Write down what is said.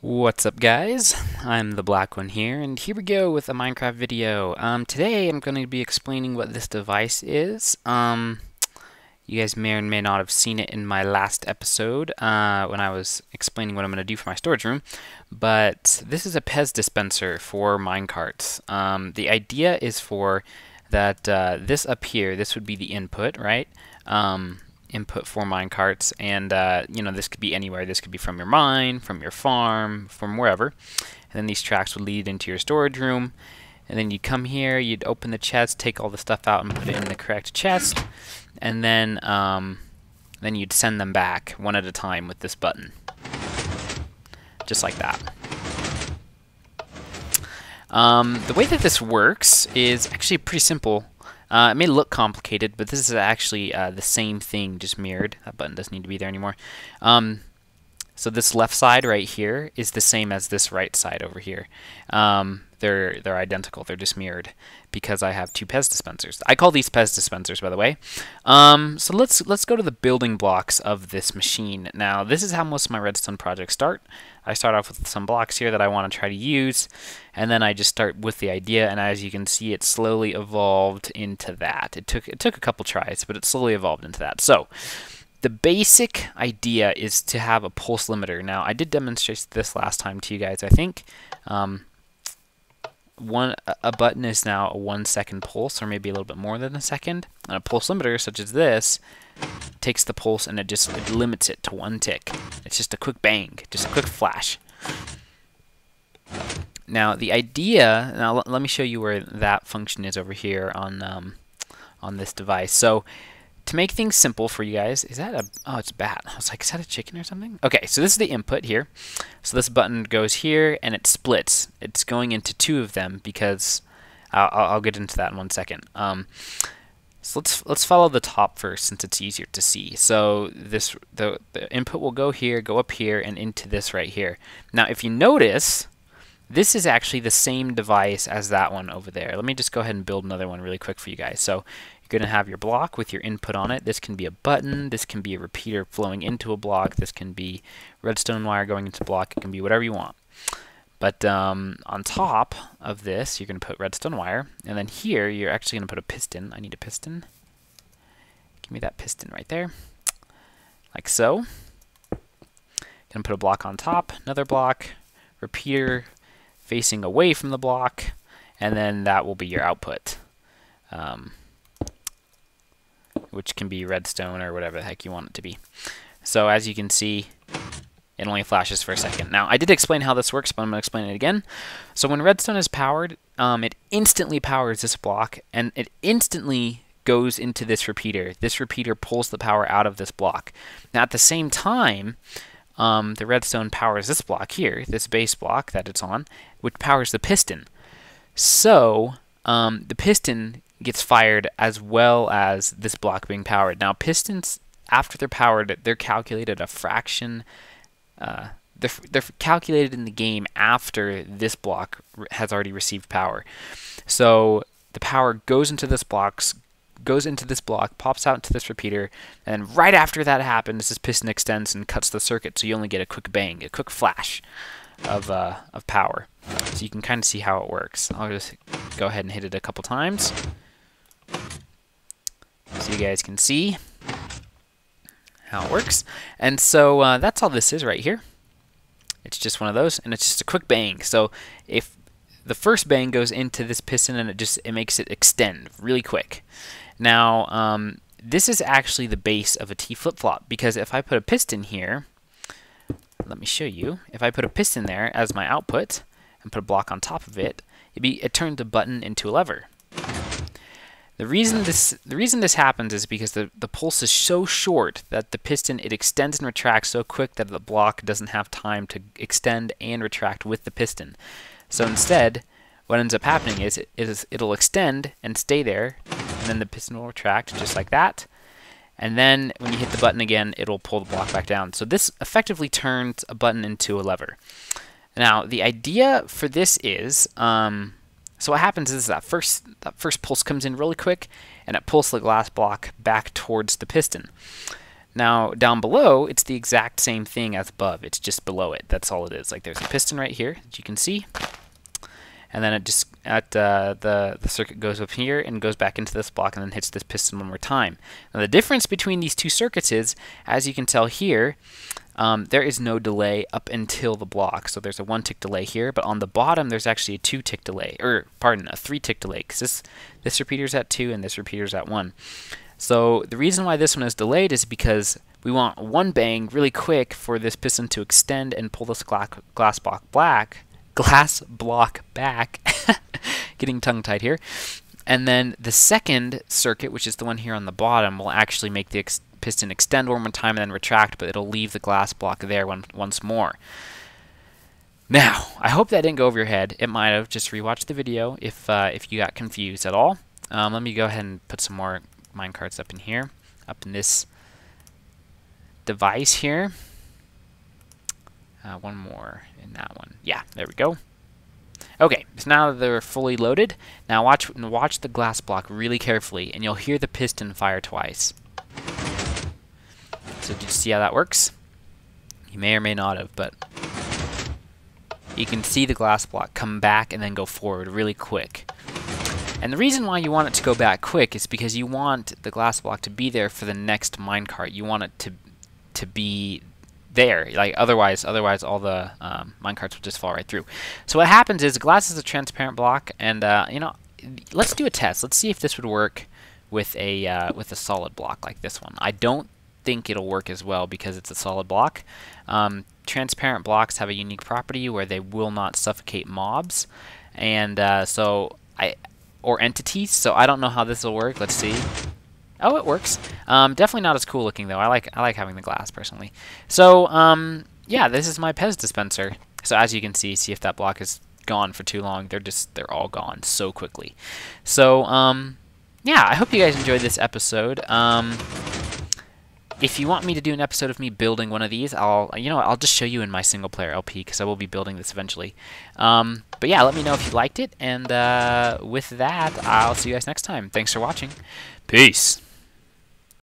What's up, guys? I'm the Black One here, and here we go with a Minecraft video. Today I'm going to be explaining what this device is. You guys may or may not have seen it in my last episode when I was explaining what I'm going to do for my storage room, but this is a Pez dispenser for minecarts. The idea is for that this up here, this would be the input, right? Input for minecarts, and you know, this could be anywhere. This could be from your mine, from your farm, from wherever. And then these tracks would lead into your storage room. And then you'd come here, you'd open the chest, take all the stuff out, and put it in the correct chest. And then you'd send them back one at a time with this button, just like that. The way that this works is actually pretty simple. It may look complicated, but this is actually the same thing, just mirrored. That button doesn't need to be there anymore. So this left side right here is the same as this right side over here. They're identical. They're just mirrored because I have two Pez dispensers. I call these Pez dispensers, by the way. So let's go to the building blocks of this machine. Now, this is how most of my redstone projects start. I start off with some blocks here that I want to try to use, and then I just start with the idea, and as you can see, it slowly evolved into that. It took a couple tries, but it slowly evolved into that. So the basic idea is to have a pulse limiter. Now, I did demonstrate this last time to you guys, I think. A button is now a 1 second pulse, or maybe a little bit more than a second. And a pulse limiter, such as this, takes the pulse and it limits it to 1 tick. It's just a quick bang, just a quick flash. Now the idea, let me show you where that function is over here on this device. So to make things simple for you guys, is that a, oh, it's a bat. I was like, is that a chicken or something? Okay, so this is the input here. So this button goes here and it splits. It's going into 2 of them because I'll get into that in 1 second. So let's follow the top first since it's easier to see. So the input will go here, go up here, and into this right here. Now if you notice, this is actually the same device as that one over there. Let me just go ahead and build another one really quick for you guys. So you're going to have your block with your input on it. This can be a button. This can be a repeater flowing into a block. This can be redstone wire going into a block. It can be whatever you want. But on top of this, you're going to put redstone wire. And then here, you're actually going to put a piston. I need a piston. Give me that piston right there. Like so. Going to put a block on top, another block, repeater facing away from the block, and then that will be your output. Which can be redstone or whatever the heck you want it to be. So as you can see, it only flashes for a second. Now, I did explain how this works, but I'm going to explain it again. So when redstone is powered, it instantly powers this block, and it instantly goes into this repeater. This repeater pulls the power out of this block. Now, at the same time, the redstone powers this block here, this base block that it's on, which powers the piston. So the piston gets fired as well as this block being powered. Now, pistons, after they're powered, they're calculated a fraction. They're calculated in the game after this block has already received power. So the power goes into this block, pops out into this repeater, and right after that happens, this piston extends and cuts the circuit, so you only get a quick bang, a quick flash of power. So you can kind of see how it works. I'll just go ahead and hit it a couple times so you guys can see how it works. And so that's all this is right here. It's just one of those, and it's just a quick bang. So if the first bang goes into this piston, and it makes it extend really quick. Now this is actually the base of a T flip-flop, because if I put a piston here, let me show you. If I put a piston there as my output and put a block on top of it, it turns a button into a lever. The reason this happens is because the pulse is so short that the piston, it extends and retracts so quick that the block doesn't have time to extend and retract with the piston. So instead, what ends up happening is it'll extend and stay there, and then the piston will retract just like that. And then when you hit the button again, it'll pull the block back down. So this effectively turns a button into a lever. Now, the idea for this is, so what happens is that first pulse comes in really quick, and it pulls the glass block back towards the piston. Now, down below, it's the exact same thing as above. It's just below it. That's all it is. Like, there's a piston right here, as you can see. And then it just, the circuit goes up here and goes back into this block and then hits this piston one more time. Now, the difference between these two circuits is, as you can tell here, there is no delay up until the block. So there's a 1-tick delay here, but on the bottom, there's actually a 2-tick delay, or pardon, a 3-tick delay, because this repeater's at 2 and this repeater's at 1. So the reason why this one is delayed is because we want one bang really quick for this piston to extend and pull this glass block back. Getting tongue-tied here. And then the second circuit, which is the one here on the bottom, will actually make the piston extend one more time and then retract, but it'll leave the glass block there once more. Now, I hope that didn't go over your head. It might have. Just rewatch the video if you got confused at all. Let me go ahead and put some more minecarts up in here, up in this device here. One more in that one. Yeah, there we go. Okay, so now that they're fully loaded, now watch the glass block really carefully, and you'll hear the piston fire twice. So did you see how that works? You may or may not have, but you can see the glass block come back and then go forward really quick. And the reason why you want it to go back quick is because you want the glass block to be there for the next minecart. You want it to be there. Like otherwise all the minecarts will just fall right through. So what happens is the glass is a transparent block, and you know, let's do a test. Let's see if this would work with a solid block like this one. I don't think it'll work as well because it's a solid block. Transparent blocks have a unique property where they will not suffocate mobs, and or entities, so I don't know how this will work. Let's see. Oh, it works. Definitely not as cool looking though. I like having the glass personally. So yeah, this is my Pez dispenser. So as you can see if that block is gone for too long, they're all gone so quickly. So yeah, I hope you guys enjoyed this episode. If you want me to do an episode of me building one of these, I'll just show you in my single player LP because I will be building this eventually. But yeah, let me know if you liked it, and with that, I'll see you guys next time. Thanks for watching. Peace.